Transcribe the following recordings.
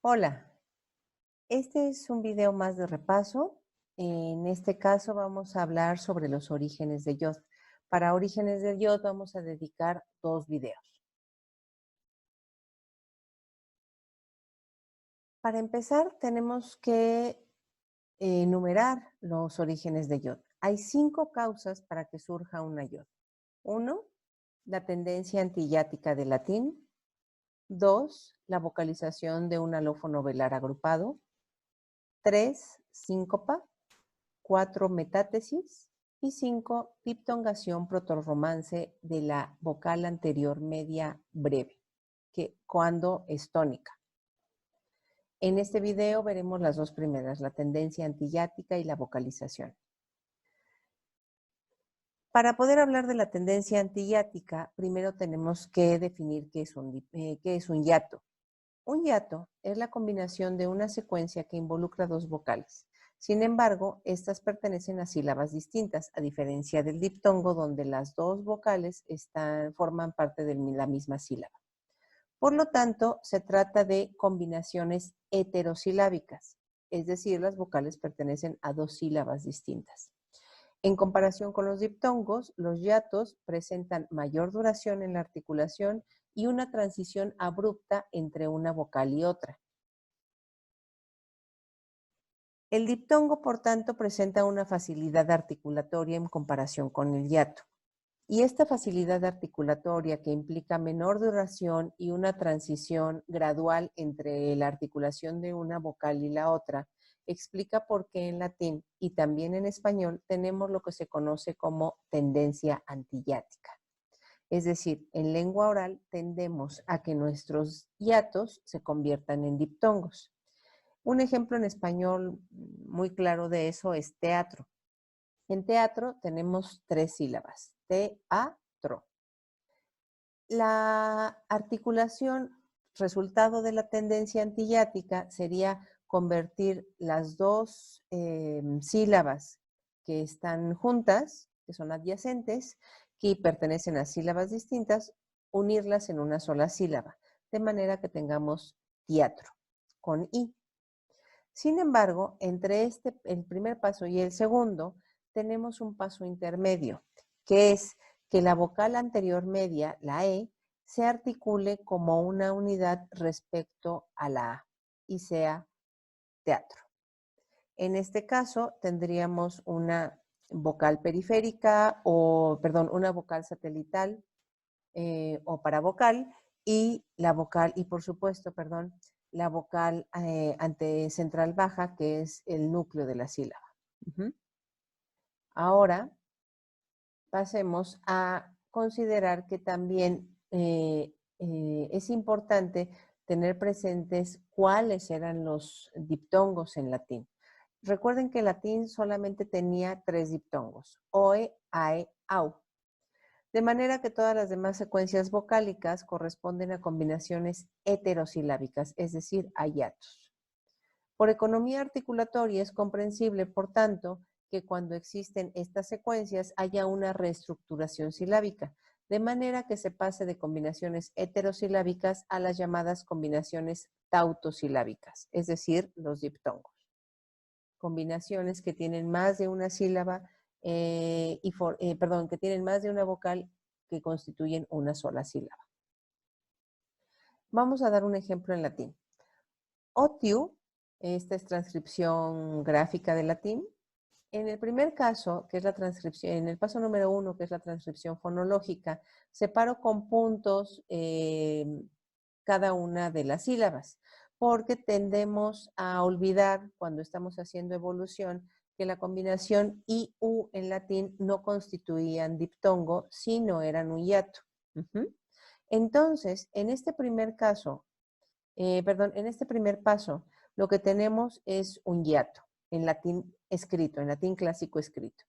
Hola, este es un video más de repaso. En este caso vamos a hablar sobre los orígenes de Yod. Para orígenes del Yod vamos a dedicar 2 videos. Para empezar, tenemos que enumerar los orígenes de Yod. Hay 5 causas para que surja una Yod. 1, la tendencia antiyática del latín. 2, la vocalización de un alófono velar agrupado. 3, síncopa. 4, metátesis. Y 5, diptongación protorromance de la vocal anterior media breve, que cuando es tónica. En este video veremos las 2 primeras, la tendencia antiyática y la vocalización. Para poder hablar de la tendencia antiyática, primero tenemos que definir qué es un hiato. Un hiato es la combinación de una secuencia que involucra 2 vocales. Sin embargo, estas pertenecen a sílabas distintas, a diferencia del diptongo, donde las 2 vocales forman parte de la misma sílaba. Por lo tanto, se trata de combinaciones heterosilábicas, es decir, las vocales pertenecen a 2 sílabas distintas. En comparación con los diptongos, los hiatos presentan mayor duración en la articulación y una transición abrupta entre una vocal y otra. El diptongo, por tanto, presenta una facilidad articulatoria en comparación con el hiato. Y esta facilidad articulatoria, que implica menor duración y una transición gradual entre la articulación de una vocal y la otra, explica por qué en latín y también en español tenemos lo que se conoce como tendencia antiyática. Es decir, en lengua oral tendemos a que nuestros hiatos se conviertan en diptongos. Un ejemplo en español muy claro de eso es teatro. En teatro tenemos 3 sílabas, te-a-tro. La articulación resultado de la tendencia antiyática sería convertir las 2 sílabas que están juntas, que son adyacentes, que pertenecen a sílabas distintas, unirlas en una sola sílaba, de manera que tengamos teatro, con i. Sin embargo, entre el primer paso y el segundo, tenemos un paso intermedio, que es que la vocal anterior media, la E, se articule como una unidad respecto a la A y sea teatro. En este caso, tendríamos una vocal periférica una vocal satelital o paravocal y por supuesto, la vocal antecentral baja, que es el núcleo de la sílaba. Ahora pasemos a considerar que también es importante tener presentes cuáles eran los diptongos en latín. Recuerden que el latín solamente tenía 3 diptongos, oe, ae, au. De manera que todas las demás secuencias vocálicas corresponden a combinaciones heterosilábicas, es decir, a hiatos. Por economía articulatoria es comprensible, por tanto, que cuando existen estas secuencias haya una reestructuración silábica, de manera que se pase de combinaciones heterosilábicas a las llamadas combinaciones tautosilábicas, es decir, los diptongos. Combinaciones que tienen más de una sílaba, que tienen más de una vocal que constituyen una sola sílaba. Vamos a dar un ejemplo en latín. Otiu, esta es transcripción gráfica de latín. En el primer caso, que es la transcripción, en el paso número 1, que es la transcripción fonológica, separo con puntos cada una de las sílabas, porque tendemos a olvidar cuando estamos haciendo evolución que la combinación i-u en latín no constituían diptongo, sino eran un hiato. Entonces, en este primer paso, lo que tenemos es un hiato en latín escrito, en latín clásico escrito.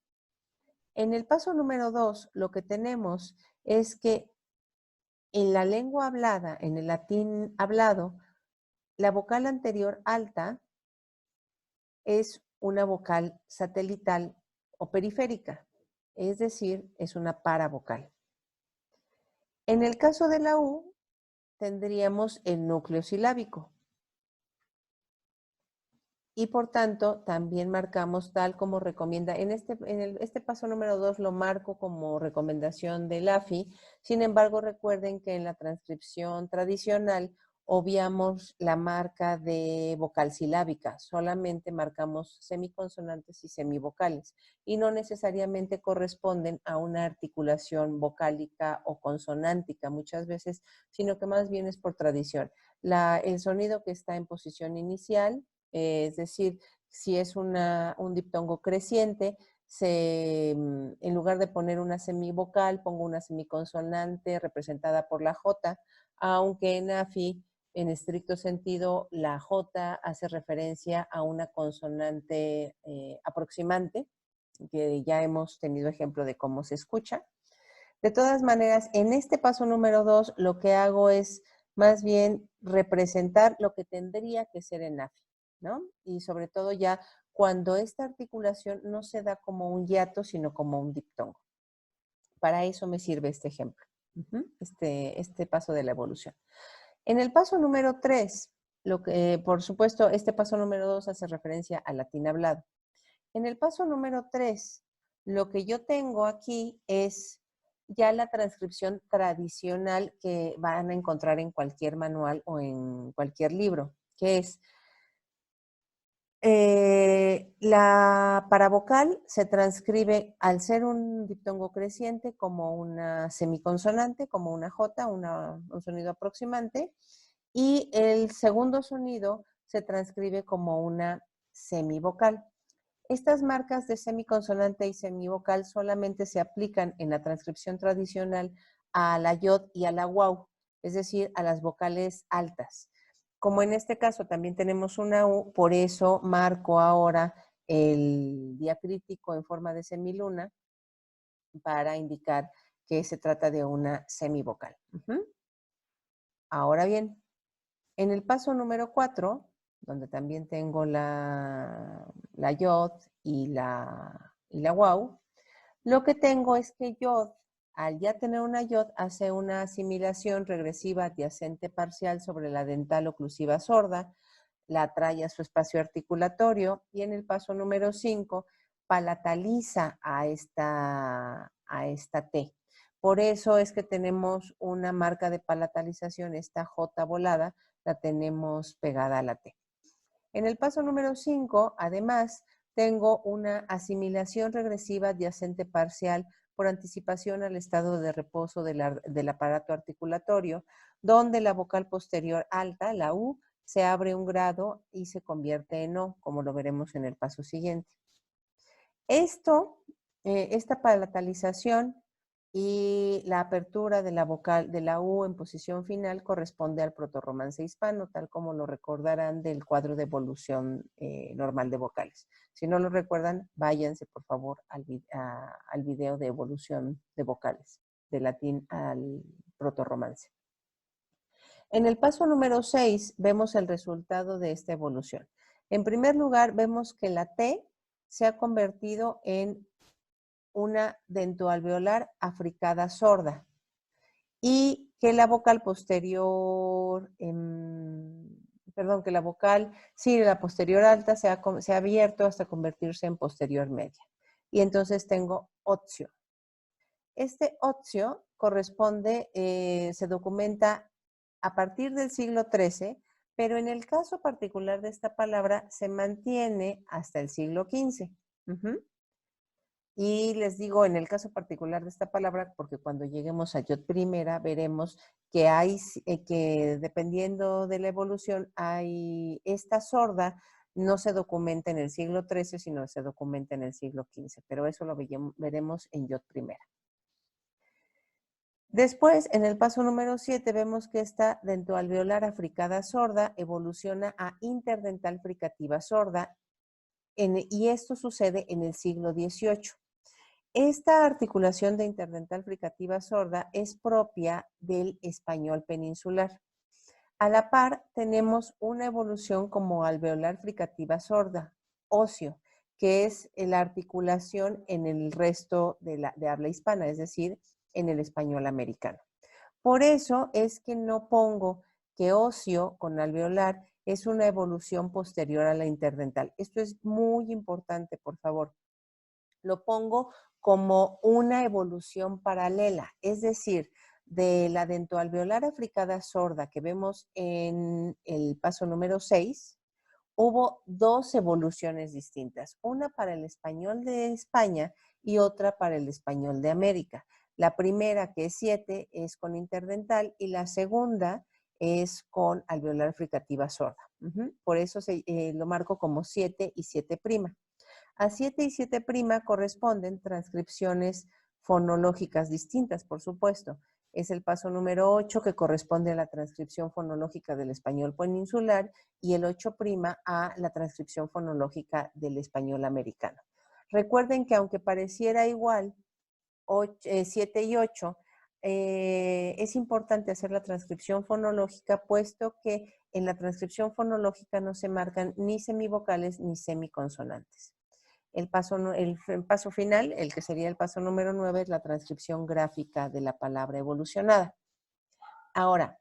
En el paso número 2, lo que tenemos es que en la lengua hablada, en el latín hablado, la vocal anterior alta es una vocal satelital o periférica, es decir, es una paravocal. En el caso de la U, tendríamos el núcleo silábico. y por tanto también marcamos tal como recomienda. Este paso número 2 lo marco como recomendación del AFI. Sin embargo, recuerden que en la transcripción tradicional obviamos la marca de vocal silábica, solamente marcamos semiconsonantes y semivocales y no necesariamente corresponden a una articulación vocálica o consonántica muchas veces, sino que más bien es por tradición. El sonido que está en posición inicial, es decir, si es un diptongo creciente, en lugar de poner una semivocal, pongo una semiconsonante representada por la J, aunque en AFI, en estricto sentido, la J hace referencia a una consonante aproximante, que ya hemos tenido ejemplo de cómo se escucha. De todas maneras, en este paso número 2, lo que hago es más bien representar lo que tendría que ser en AFI, ¿no? Y sobre todo ya cuando esta articulación no se da como un hiato, sino como un diptongo. Para eso me sirve este ejemplo, este paso de la evolución. En el paso número 3, por supuesto, este paso número 2 hace referencia al latín hablado. En el paso número 3, lo que yo tengo aquí es ya la transcripción tradicional que van a encontrar en cualquier manual o en cualquier libro, que es la paravocal se transcribe al ser un diptongo creciente como una semiconsonante, como una J, un sonido aproximante, y el segundo sonido se transcribe como una semivocal. Estas marcas de semiconsonante y semivocal solamente se aplican en la transcripción tradicional a la yod y a la waw, es decir, a las vocales altas. Como en este caso también tenemos una U, por eso marco ahora el diacrítico en forma de semiluna para indicar que se trata de una semivocal. Ahora bien, en el paso número 4, donde también tengo la yod y la waw, lo que tengo es que yod, al ya tener una yod, hace una asimilación regresiva adyacente parcial sobre la dental oclusiva sorda, la trae a su espacio articulatorio y en el paso número 5 palataliza a esta T. Por eso es que tenemos una marca de palatalización, esta J volada, la tenemos pegada a la T. En el paso número 5, además, tengo una asimilación regresiva adyacente parcial por anticipación al estado de reposo del aparato articulatorio, donde la vocal posterior alta, la U, se abre un grado y se convierte en O, como lo veremos en el paso siguiente. Esta palatalización y la apertura de la vocal de la U en posición final corresponde al protorromance hispano, tal como lo recordarán del cuadro de evolución normal de vocales. Si no lo recuerdan, váyanse por favor al video de evolución de vocales, de latín al protorromance. En el paso número 6 vemos el resultado de esta evolución. En primer lugar, vemos que la T se ha convertido en una dentoalveolar africada sorda y que la vocal posterior, la posterior alta se ha abierto hasta convertirse en posterior media. Y entonces tengo otzio. Este otzio corresponde, se documenta a partir del siglo XIII, pero en el caso particular de esta palabra se mantiene hasta el siglo XV. Y les digo, en el caso particular de esta palabra, porque cuando lleguemos a yod primera veremos que que dependiendo de la evolución, esta sorda no se documenta en el siglo XIII, sino se documenta en el siglo XV, pero eso lo veremos en yod primera. Después, en el paso número 7, vemos que esta dentoalveolar africada sorda evoluciona a interdental fricativa sorda, y esto sucede en el siglo XVIII. Esta articulación de interdental fricativa sorda es propia del español peninsular. A la par, tenemos una evolución como alveolar fricativa sorda, óseo, que es la articulación en el resto de habla hispana, es decir, en el español americano. Por eso es que no pongo que óseo con alveolar es una evolución posterior a la interdental. Esto es muy importante, por favor. Lo pongo como una evolución paralela, es decir, de la dentoalveolar africada sorda que vemos en el paso número 6, hubo dos evoluciones distintas, una para el español de España y otra para el español de América. La primera, que es 7, es con interdental y la segunda es con alveolar fricativa sorda. Por eso lo marco como 7 y 7'. A 7 y 7' corresponden transcripciones fonológicas distintas, por supuesto. Es el paso número 8 que corresponde a la transcripción fonológica del español peninsular y el 8' a la transcripción fonológica del español americano. Recuerden que aunque pareciera igual 7 y 8, es importante hacer la transcripción fonológica, puesto que en la transcripción fonológica no se marcan ni semivocales ni semiconsonantes. El paso final, el que sería el paso número 9, es la transcripción gráfica de la palabra evolucionada. Ahora,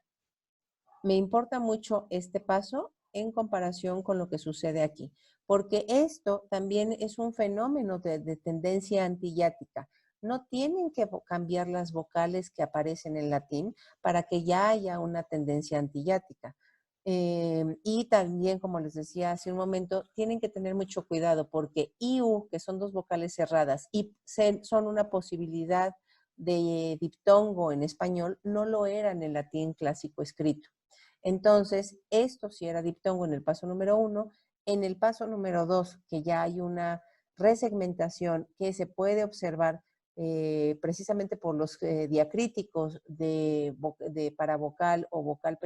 me importa mucho este paso en comparación con lo que sucede aquí, porque esto también es un fenómeno de tendencia antiyática. No tienen que cambiar las vocales que aparecen en latín para que ya haya una tendencia antiyática. Y también, como les decía hace un momento, tienen que tener mucho cuidado porque IU, que son dos vocales cerradas, y son una posibilidad de diptongo en español, no lo era en el latín clásico escrito. Entonces, esto sí era diptongo en el paso número 1. En el paso número 2, que ya hay una resegmentación que se puede observar precisamente por los diacríticos de paravocal o vocal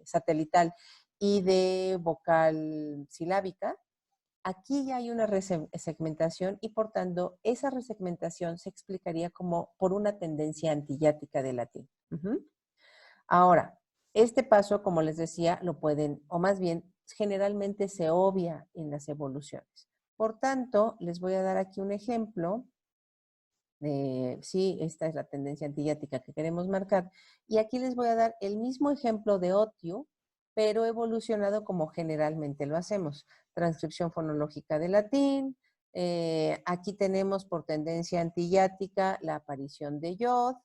satelital y de vocal silábica, aquí ya hay una resegmentación y por tanto esa resegmentación se explicaría como por una tendencia antiyática del latín. Ahora, este paso, como les decía, lo pueden, o más bien, generalmente se obvia en las evoluciones. Por tanto, les voy a dar aquí un ejemplo. Sí, esta es la tendencia antiyática que queremos marcar. Y aquí les voy a dar el mismo ejemplo de OTIU, pero evolucionado como generalmente lo hacemos. Transcripción fonológica de latín. Aquí tenemos por tendencia antiyática la aparición de yod.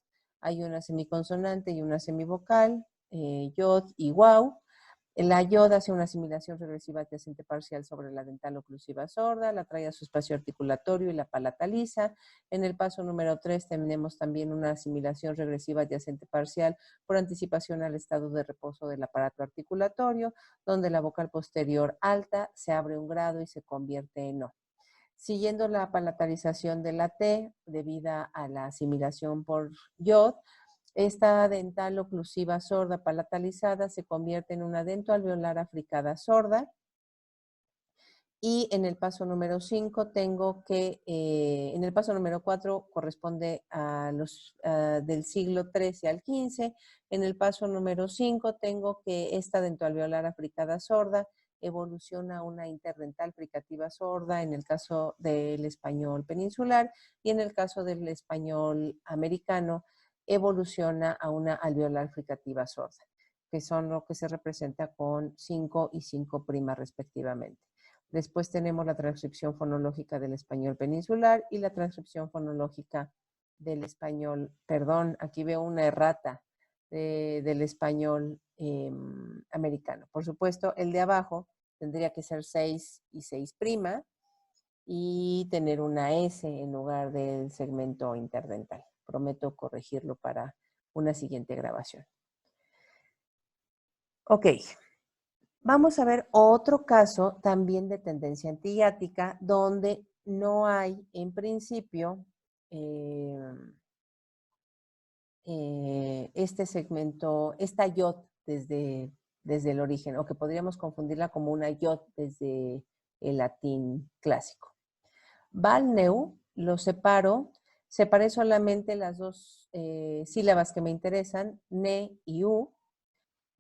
Hay una semiconsonante y una semivocal, yod y wow. La yod hace una asimilación regresiva adyacente parcial sobre la dental oclusiva sorda, la trae a su espacio articulatorio y la palataliza. En el paso número 3 tenemos también una asimilación regresiva adyacente parcial por anticipación al estado de reposo del aparato articulatorio, donde la vocal posterior alta se abre un grado y se convierte en O. Siguiendo la palatalización de la T, debida a la asimilación por yod, esta dental oclusiva sorda palatalizada se convierte en una dentoalveolar africada sorda. Y en el paso número 5 tengo que, en el paso número 4 corresponde a los del siglo XIII al XV. En el paso número 5 tengo que esta dentoalveolar africada sorda evoluciona a una interdental fricativa sorda en el caso del español peninsular y en el caso del español americano evoluciona a una alveolar fricativa sorda, que son lo que se representa con 5 y 5' respectivamente. Después tenemos la transcripción fonológica del español peninsular y la transcripción fonológica del español, perdón, aquí veo una errata del español americano. Por supuesto, el de abajo tendría que ser 6 y 6' y tener una S en lugar del segmento interdental. Prometo corregirlo para una siguiente grabación. Ok. Vamos a ver otro caso también de tendencia antiyática donde no hay en principio este segmento, esta yod desde el origen, o que podríamos confundirla como una yod desde el latín clásico. Balneu lo separé solamente las dos sílabas que me interesan, ne y u.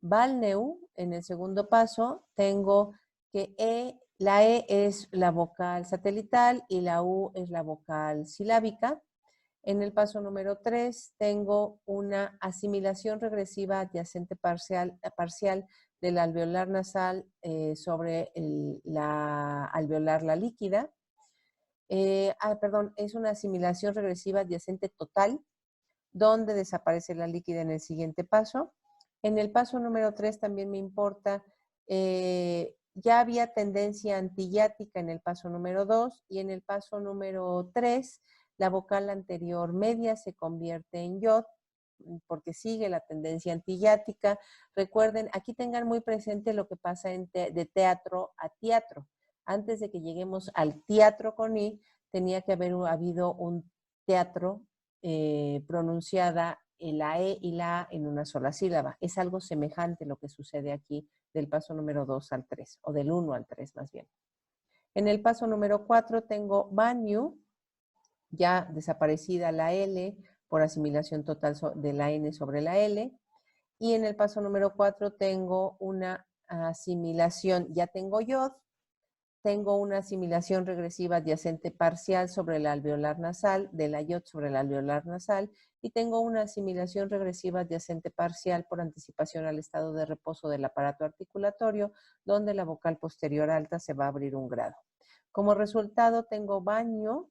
Balneu, en el segundo paso, tengo que la E es la vocal satelital y la U es la vocal silábica. En el paso número 3 tengo una asimilación regresiva adyacente parcial del alveolar nasal sobre la alveolar la líquida. Perdón, es una asimilación regresiva adyacente total, donde desaparece la líquida en el siguiente paso. En el paso número 3 también me importa, ya había tendencia antiyática en el paso número 2 y en el paso número 3 la vocal anterior media se convierte en yod porque sigue la tendencia antiyática. Recuerden, aquí tengan muy presente lo que pasa de teatro a teatro. Antes de que lleguemos al teatro con I, tenía que haber habido un teatro pronunciada la E y la A en una sola sílaba. Es algo semejante lo que sucede aquí del paso número 2 al 3, o del 1 al 3 más bien. En el paso número 4 tengo banyu, ya desaparecida la L por asimilación total de la N sobre la L. Y en el paso número 4 tengo una asimilación, ya tengo yod, tengo una asimilación regresiva adyacente parcial sobre el alveolar nasal, de la yod sobre el alveolar nasal, y tengo una asimilación regresiva adyacente parcial por anticipación al estado de reposo del aparato articulatorio, donde la vocal posterior alta se va a abrir un grado. Como resultado tengo baño.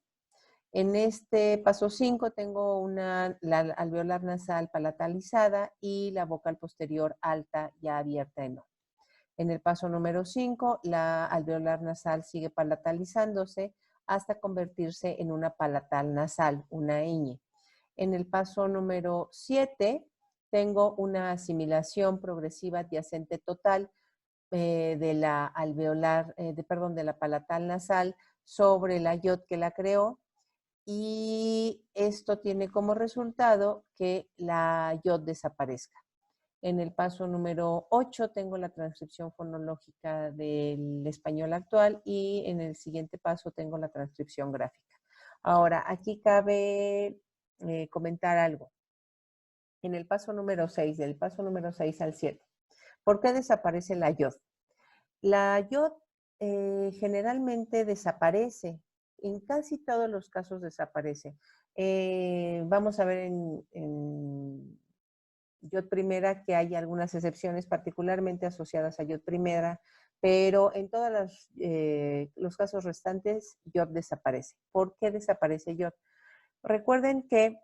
En este paso 5 tengo la alveolar nasal palatalizada y la vocal posterior alta ya abierta en O. En el paso número 5, la alveolar nasal sigue palatalizándose hasta convertirse en una palatal nasal, una ñ. En el paso número 7, tengo una asimilación progresiva adyacente total de la alveolar, de la palatal nasal sobre la yod que la creó, y esto tiene como resultado que la yod desaparezca. En el paso número 8 tengo la transcripción fonológica del español actual y en el siguiente paso tengo la transcripción gráfica. Ahora, aquí cabe comentar algo. En el paso número 6, del paso número 6 al 7, ¿por qué desaparece la yod? La yod generalmente desaparece, en casi todos los casos desaparece. Vamos a ver en yod primera que hay algunas excepciones particularmente asociadas a yod primera, pero en todos los casos restantes yod desaparece. ¿Por qué desaparece yod? Recuerden que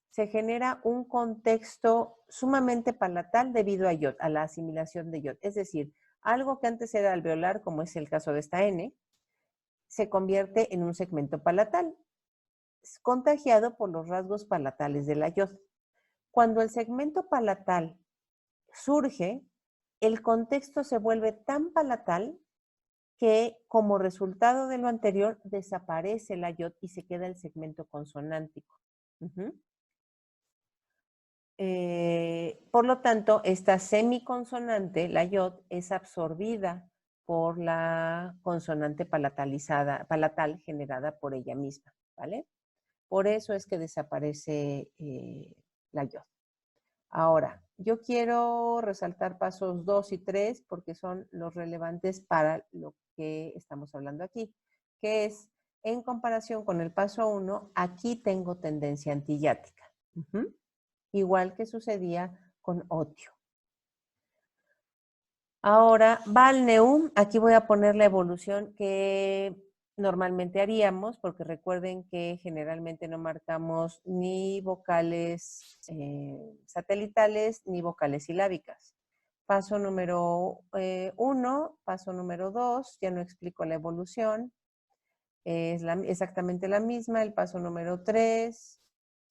se genera un contexto sumamente palatal debido a yod, a la asimilación de yod. Es decir, algo que antes era alveolar, como es el caso de esta N, se convierte en un segmento palatal, contagiado por los rasgos palatales de la yod. Cuando el segmento palatal surge, el contexto se vuelve tan palatal que como resultado de lo anterior desaparece la yod y se queda el segmento consonántico. Por lo tanto, esta semiconsonante, la yod, es absorbida por la consonante palatal generada por ella misma, ¿vale? Por eso es que desaparece la yod. Ahora, yo quiero resaltar pasos 2 y 3 porque son los relevantes para lo que estamos hablando aquí, que es, en comparación con el paso 1, aquí tengo tendencia antiyática. Igual que sucedía con otio. Ahora, balneum, aquí voy a poner la evolución que normalmente haríamos, porque recuerden que generalmente no marcamos ni vocales satelitales ni vocales silábicas. Paso número 1, paso número 2, ya no explico la evolución, es exactamente la misma. El paso número 3,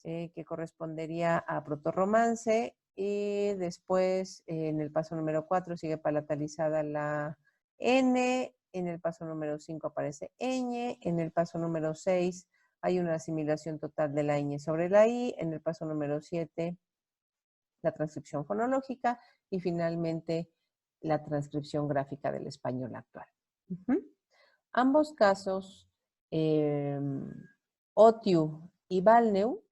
que correspondería a protorromance, y después en el paso número 4 sigue palatalizada la N, en el paso número 5 aparece ñ, en el paso número 6 hay una asimilación total de la ñ sobre la I, en el paso número 7 la transcripción fonológica y finalmente la transcripción gráfica del español actual. Ambos casos, otiu y balneu,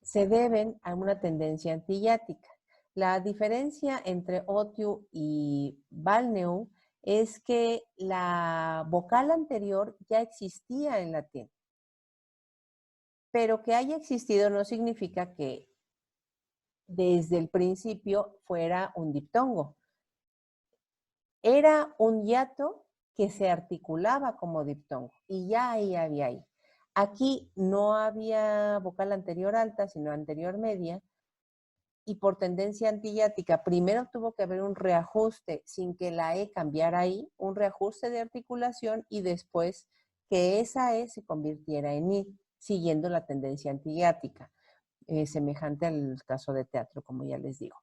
se deben a una tendencia antiyática. La diferencia entre otiu y balneu es que la vocal anterior ya existía en latín, pero que haya existido no significa que desde el principio fuera un diptongo. Era un hiato que se articulaba como diptongo y ya ahí había ahí. Aquí no había vocal anterior alta, sino anterior media, y por tendencia antihiática, primero tuvo que haber un reajuste sin que la E cambiara ahí, un reajuste de articulación y después que esa E se convirtiera en I, siguiendo la tendencia antihiática, semejante al caso de teatro, como ya les digo.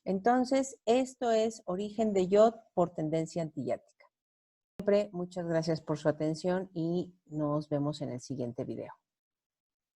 Entonces, esto es origen de yod por tendencia antihiática. Siempre, muchas gracias por su atención y nos vemos en el siguiente video.